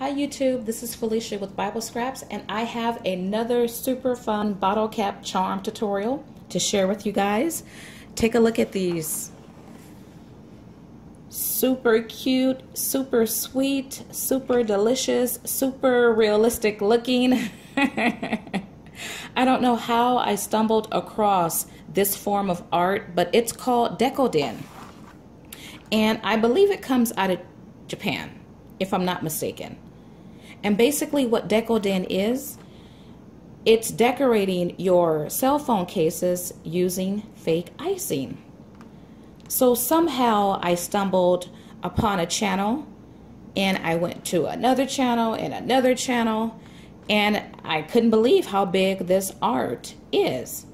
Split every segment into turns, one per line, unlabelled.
Hi YouTube, this is Felicia with Bible Scraps, and I have another super fun bottle cap charm tutorial to share with you guys. Take a look at these. Super cute, super sweet, super delicious, super realistic looking. I don't know how I stumbled across this form of art, but it's called Decoden. And I believe it comes out of Japan, if I'm not mistaken. And basically what Decoden is, it's decorating your cell phone cases using fake icing. So somehow I stumbled upon a channel, and I went to another channel and another channel, and I couldn't believe how big this art is.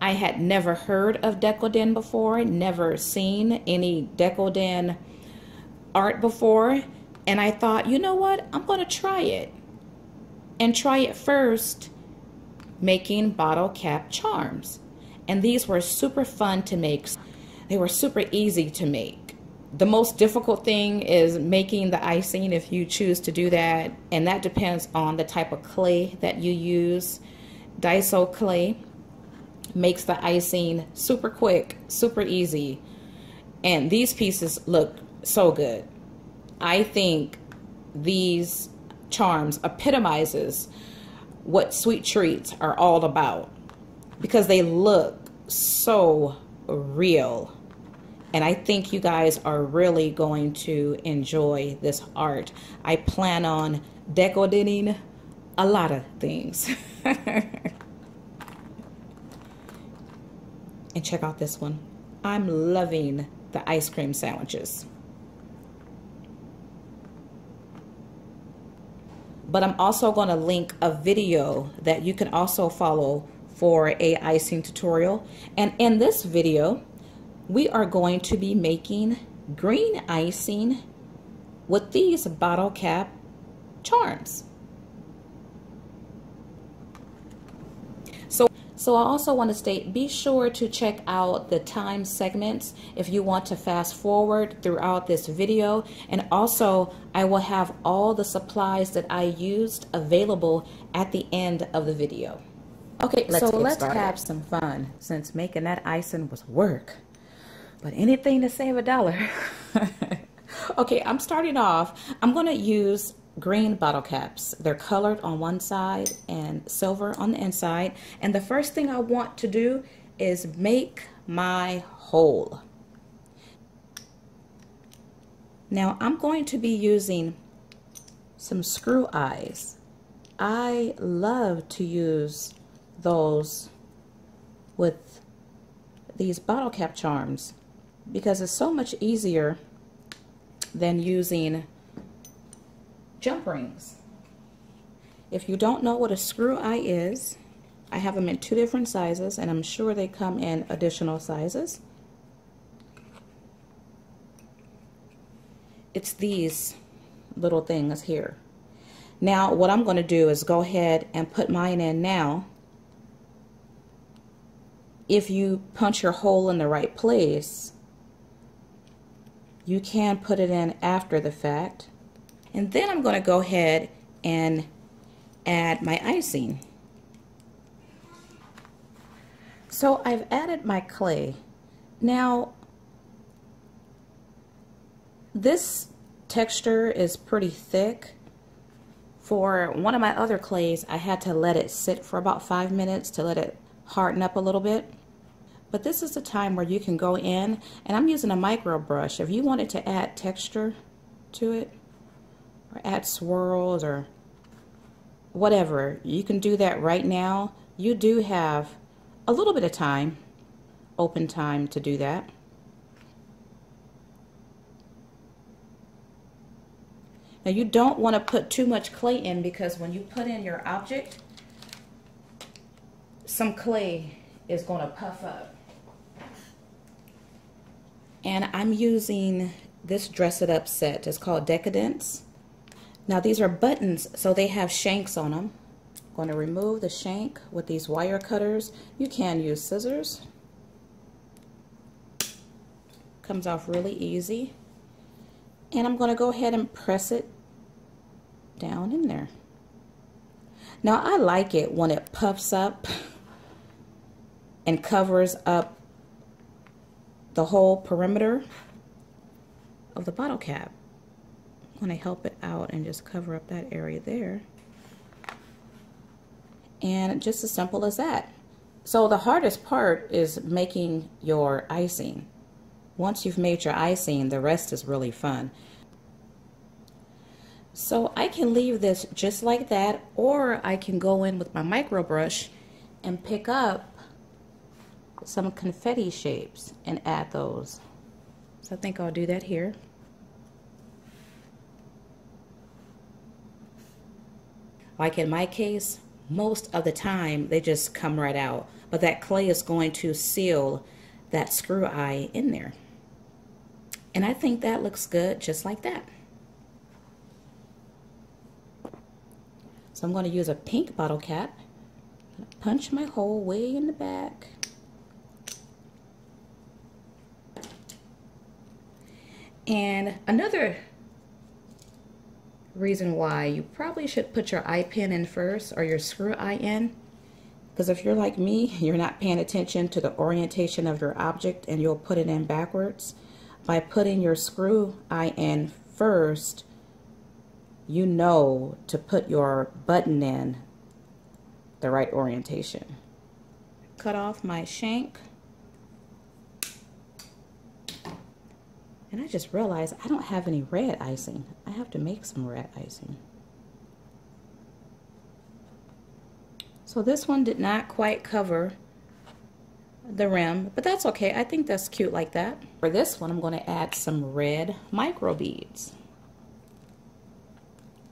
I had never heard of Decoden before, never seen any Decoden art before. And I thought, you know what, I'm going to try it. And try it first making bottle cap charms. And these were super fun to make. They were super easy to make. The most difficult thing is making the icing, if you choose to do that. And that depends on the type of clay that you use. Daiso clay makes the icing super quick, super easy. And these pieces look so good. I think these charms epitomizes what sweet treats are all about, because they look so real. And I think you guys are really going to enjoy this art. I plan on decodening a lot of things. And check out this one. I'm loving the ice cream sandwiches. But I'm also going to link a video that you can also follow for a icing tutorial. And in this video, we are going to be making green icing with these bottle cap charms. So I also want to state, be sure to check out the time segments if you want to fast forward throughout this video. And also, I will have all the supplies that I used available at the end of the video. Okay, so let's have some fun, since making that icing was work. But anything to save $1. Okay, I'm starting off. I'm going to use green bottle caps. They're colored on one side and silver on the inside. And the first thing I want to do is make my hole. Now I'm going to be using some screw eyes. I love to use those with these bottle cap charms because it's so much easier than using jump rings. If you don't know what a screw eye is, I have them in 2 different sizes, and I'm sure they come in additional sizes. It's these little things here. Now what I'm going to do is go ahead and put mine in now. If you punch your hole in the right place, you can put it in after the fact. And then I'm going to go ahead and add my icing. So I've added my clay. Now, this texture is pretty thick. For one of my other clays, I had to let it sit for about 5 minutes to let it harden up a little bit. But this is the time where you can go in, and I'm using a micro brush. If you wanted to add texture to it, or add swirls or whatever, you can do that right now. You do have a little bit of time, open time, to do that. Now you don't want to put too much clay in, because when you put in your object, some clay is going to puff up. And I'm using this Dress It Up set. It's called Decadence. Now these are buttons, so they have shanks on them. I'm going to remove the shank with these wire cutters. You can use scissors. Comes off really easy. And I'm going to go ahead and press it down in there. Now I like it when it puffs up and covers up the whole perimeter of the bottle cap. I'm going to help it out and just cover up that area there. And just as simple as that. So the hardest part is making your icing. Once you've made your icing, the rest is really fun. So I can leave this just like that, or I can go in with my micro brush and pick up some confetti shapes and add those. So I think I'll do that here. Like in my case, most of the time they just come right out, but that clay is going to seal that screw eye in there. And I think that looks good just like that. So I'm going to use a pink bottle cap, punch my hole way in the back. And another reason why you probably should put your eye pin in first, or your screw eye in, because if you're like me, you're not paying attention to the orientation of your object and you'll put it in backwards. By putting your screw eye in first, you know to put your button in the right orientation. Cut off my shank. And I just realized I don't have any red icing. I have to make some red icing. So this one did not quite cover the rim, but that's okay. I think that's cute like that. For this one, I'm going to add some red micro beads.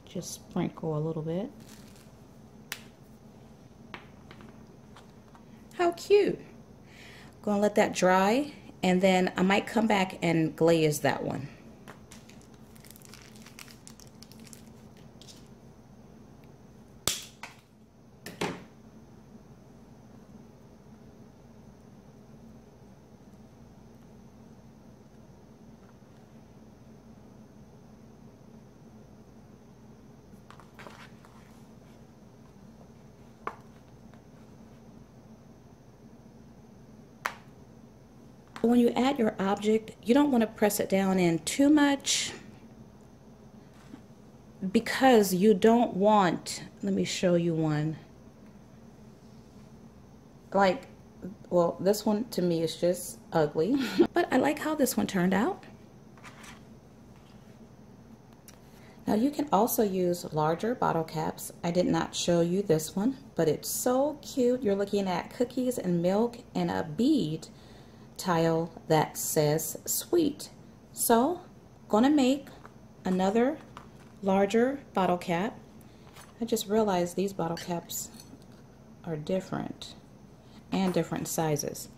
Just sprinkle a little bit. How cute. Gonna let that dry, and then I might come back and glaze that one. When you add your object, you don't want to press it down in too much, because you don't want, let me show you one. Like, well, this one to me is just ugly, but I like how this one turned out. Now you can also use larger bottle caps. I did not show you this one, but it's so cute. You're looking at cookies and milk and a bead tile that says sweet. So gonna make another larger bottle cap. I just realized these bottle caps are different and different sizes.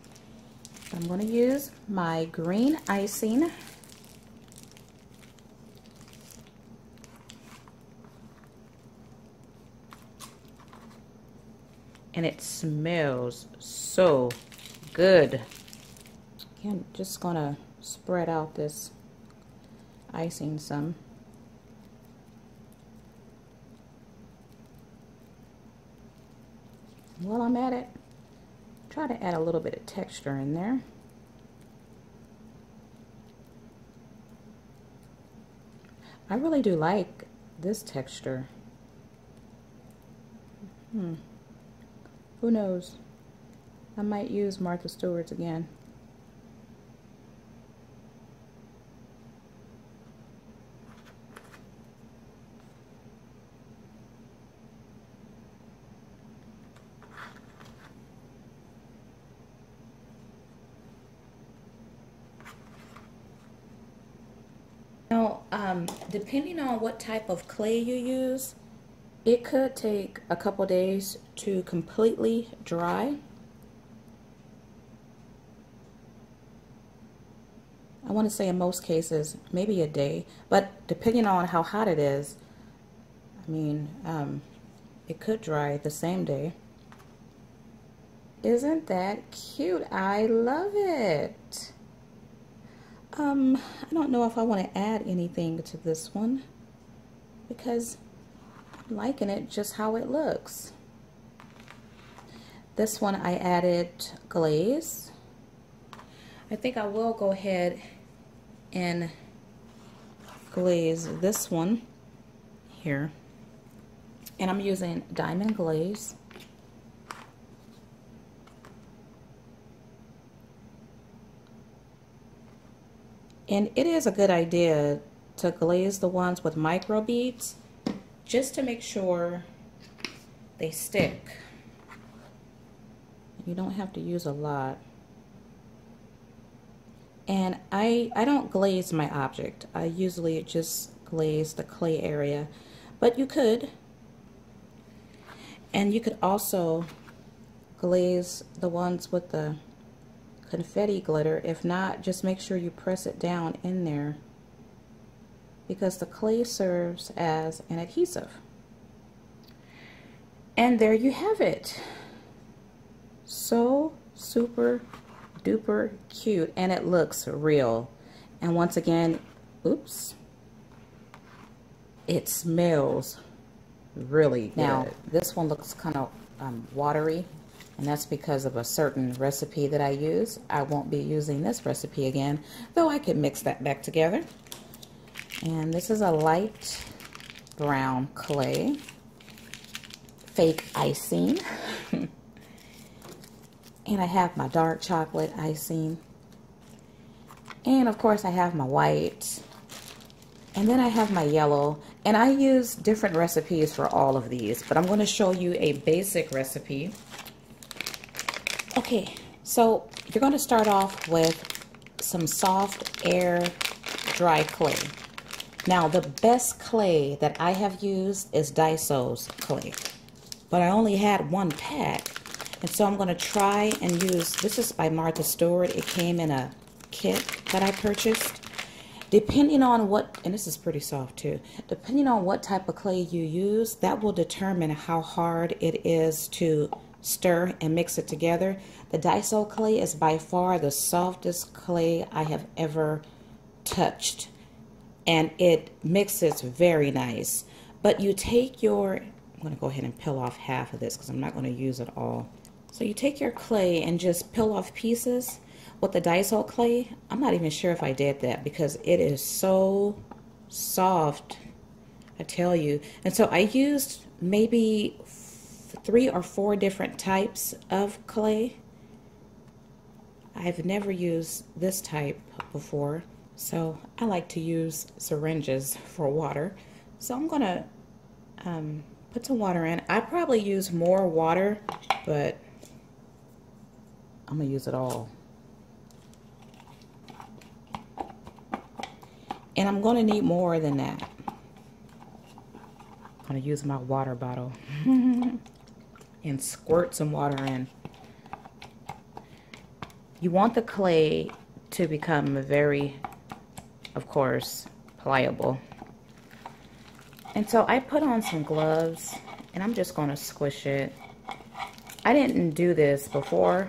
So I'm going to use my green icing. And it smells so good. I'm just going to spread out this icing some. While I'm at it, try to add a little bit of texture in there. I really do like this texture. Who knows? I might use Martha Stewart's again. Now, depending on what type of clay you use, it could take a couple days to completely dry. I want to say in most cases, maybe a day, but depending on how hot it is, I mean, it could dry the same day. Isn't that cute? I love it. I don't know if I want to add anything to this one, because liking it just how it looks. This one I added glaze. I think I will go ahead and glaze this one here. And I'm using diamond glaze. And it is a good idea to glaze the ones with micro beads just to make sure they stick. You don't have to use a lot. And I don't glaze my object. I usually just glaze the clay area, but you could. And you could also glaze the ones with the confetti glitter. If not, just make sure you press it down in there, because the clay serves as an adhesive. And there you have it. So super duper cute, and it looks real. And once again, oops, it smells really good. Now this one looks kind of watery, and that's because of a certain recipe that I use. I won't be using this recipe again, though I could mix that back together. And this is a light brown clay, fake icing. And I have my dark chocolate icing. And of course I have my white. And then I have my yellow. And I use different recipes for all of these, but I'm going to show you a basic recipe. Okay, so you're going to start off with some soft air dry clay. Now the best clay that I have used is Daiso's clay, but I only had one pack. And so I'm going to try and use, this is by Martha Stewart. It came in a kit that I purchased. Depending on what, and this is pretty soft too, depending on what type of clay you use, that will determine how hard it is to stir and mix it together. The Daiso clay is by far the softest clay I have ever touched. And it mixes very nice. But you take your, I'm going to go ahead and peel off half of this because I'm not going to use it all. So you take your clay and just peel off pieces. With the Daiso clay, I'm not even sure if I did that because it is so soft, I tell you. And so I used maybe 3 or 4 different types of clay. I've never used this type before, so I like to use syringes for water. So I'm gonna put some water in. I probably use more water, but I'm gonna use it all. And I'm gonna need more than that. I'm gonna use my water bottle and squirt some water in. You want the clay to become very, of course, pliable. And so I put on some gloves and I'm just gonna squish it. I didn't do this before.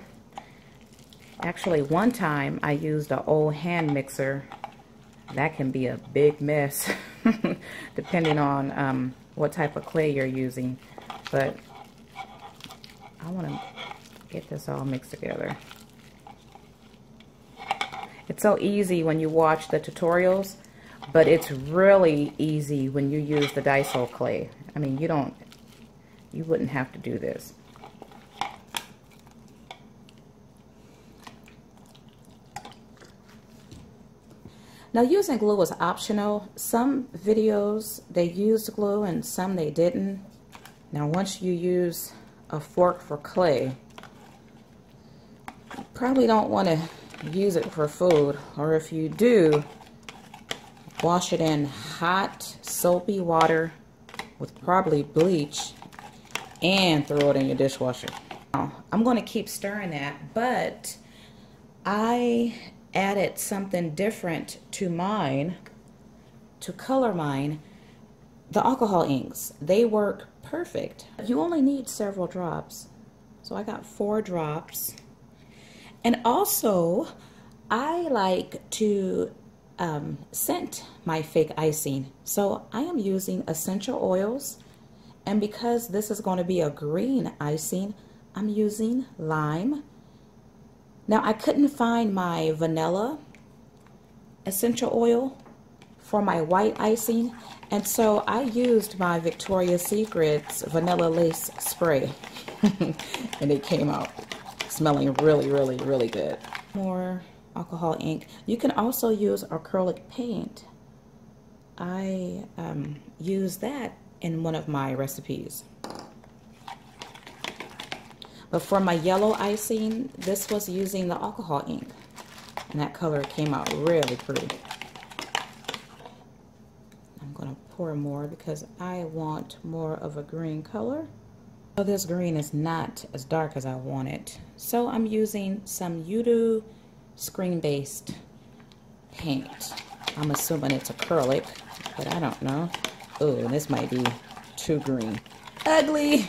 Actually, one time I used an old hand mixer. That can be a big mess depending on what type of clay you're using. But I want to get this all mixed together. It's so easy when you watch the tutorials, but it's really easy when you use the Daiso clay. I mean, you wouldn't have to do this. Now, using glue is optional. Some videos, they used glue and some they didn't. Now, once you use a fork for clay, you probably don't want to use it for food. Or if you do, wash it in hot, soapy water with probably bleach and throw it in your dishwasher. Now, I'm going to keep stirring that, but I added something different to mine, to color mine, the alcohol inks. They work perfect. You only need several drops. So I got 4 drops. And also, I like to scent my fake icing. So I am using essential oils, And because this is going to be a green icing, I'm using lime. Now I couldn't find my vanilla essential oil for my white icing, and so I used my Victoria's Secret's vanilla lace spray and it came out smelling really, really, really good. More alcohol ink. You can also use acrylic paint. I use that in one of my recipes. But for my yellow icing, this was using the alcohol ink, and that color came out really pretty. I'm going to pour more because I want more of a green color. So this green is not as dark as I want it. So I'm using some Udo screen-based paint. I'm assuming it's acrylic, but I don't know. Oh, this might be too green. Ugly!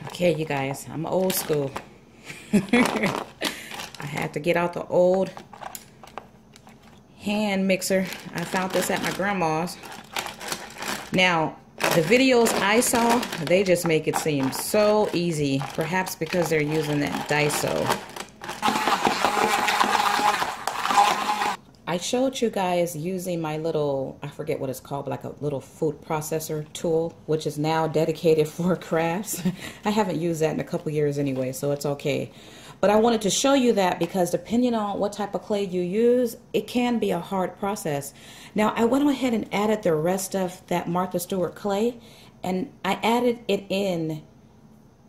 Okay, you guys, I'm old school. I had to get out the old hand mixer. I found this at my grandma's. Now, the videos I saw, they just make it seem so easy. Perhaps because they're using that Daiso. I showed you guys using my little, I forget what it's called, but like a little food processor tool, which is now dedicated for crafts. I haven't used that in a couple years anyway, so it's okay. But I wanted to show you that because depending on what type of clay you use, it can be a hard process. Now, I went ahead and added the rest of that Martha Stewart clay, and I added it in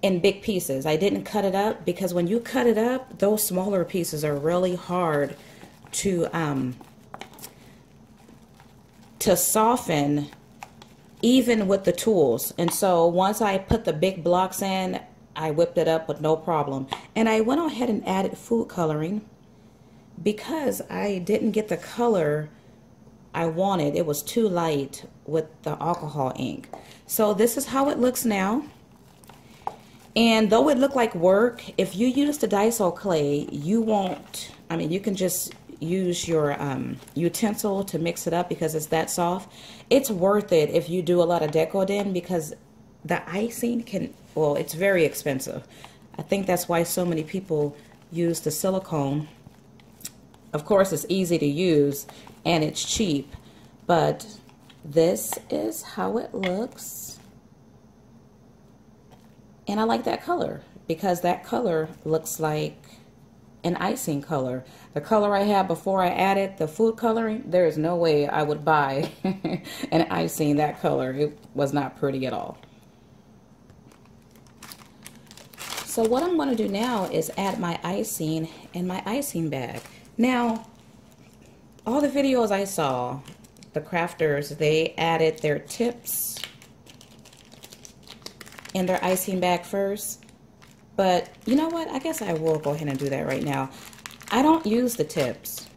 big pieces. I didn't cut it up because when you cut it up, those smaller pieces are really hard to soften even with the tools. And so once I put the big blocks in, I whipped it up with no problem. And I went ahead and added food coloring because I didn't get the color I wanted. It was too light with the alcohol ink. So this is how it looks now. And though it looked like work, if you use the Daiso clay, you won't, I mean, you can just use your utensil to mix it up because it's that soft. It's worth it if you do a lot of Decoden because the icing can, well, it's very expensive. I think that's why so many people use the silicone. Of course, it's easy to use and it's cheap, but this is how it looks. And I like that color because that color looks like an icing color. The color I had before I added the food coloring, there is no way I would buy an icing that color. It was not pretty at all. So what I'm going to do now is add my icing in my icing bag. Now, all the videos I saw, the crafters, they added their tips in their icing bag first. But you know what? I guess I will go ahead and do that right now. I don't use the tips.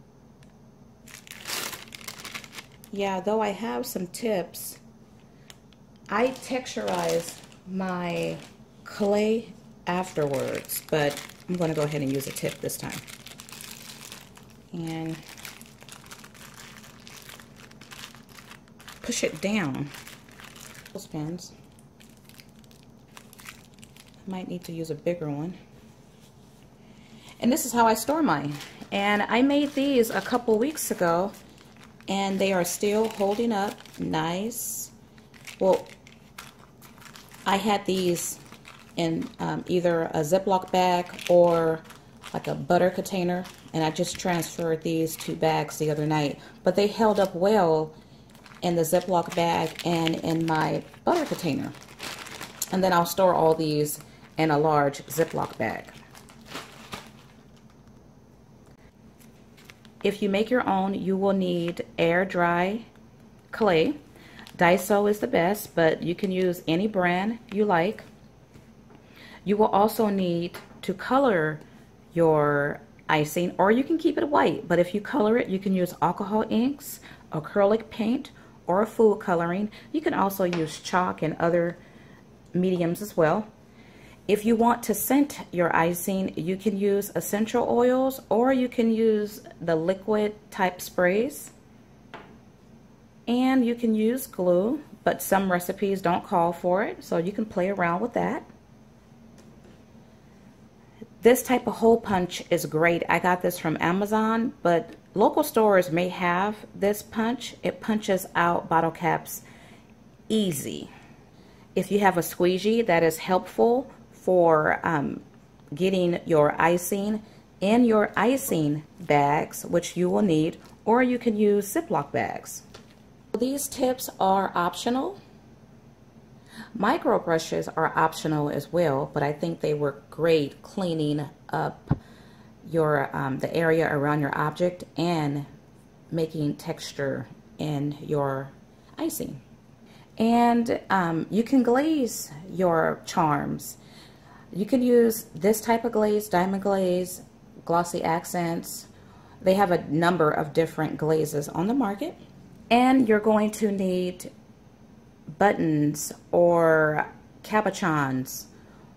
Yeah, though I have some tips, I texturize my clay afterwards, but I'm going to go ahead and use a tip this time. And push it down. Those pins. Might need to use a bigger one. And this is how I store mine. And I made these a couple weeks ago and they are still holding up nice. Well, I had these in either a Ziploc bag or like a butter container, and I just transferred these 2 bags the other night. But they held up well in the Ziploc bag and in my butter container. And then I'll store all these in a large Ziploc bag. If you make your own, you will need air dry clay. Daiso is the best, but you can use any brand you like. You will also need to color your icing, or you can keep it white, but if you color it, you can use alcohol inks, acrylic paint, or food coloring. You can also use chalk and other mediums as well. If you want to scent your icing, you can use essential oils or you can use the liquid type sprays. And you can use glue, but some recipes don't call for it, so you can play around with that. This type of hole punch is great. I got this from Amazon, but local stores may have this punch. It punches out bottle caps easy. If you have a squeegee, that is helpful for getting your icing in your icing bags, which you will need, or you can use Ziploc bags. These tips are optional. Micro brushes are optional as well, but I think they work great cleaning up your the area around your object and making texture in your icing. And you can glaze your charms. You can use this type of glaze, diamond glaze, glossy accents. They have a number of different glazes on the market. And you're going to need buttons or cabochons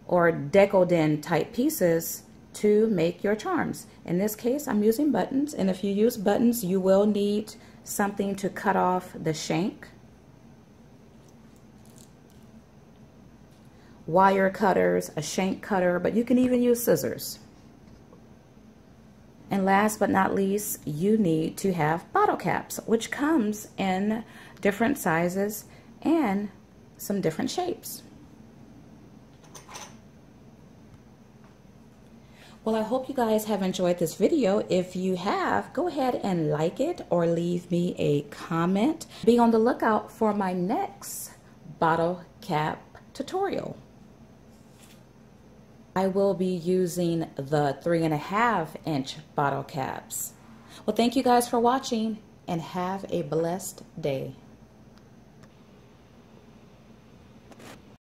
or Decoden type pieces to make your charms. In this case, I'm using buttons, and if you use buttons, you will need something to cut off the shank. Wire cutters, a shank cutter, but you can even use scissors. And last but not least, you need to have bottle caps, which comes in different sizes and some different shapes. Well, I hope you guys have enjoyed this video. If you have, go ahead and like it or leave me a comment. Be on the lookout for my next bottle cap tutorial. I will be using the 3.5-inch bottle caps. Well, thank you guys for watching and have a blessed day.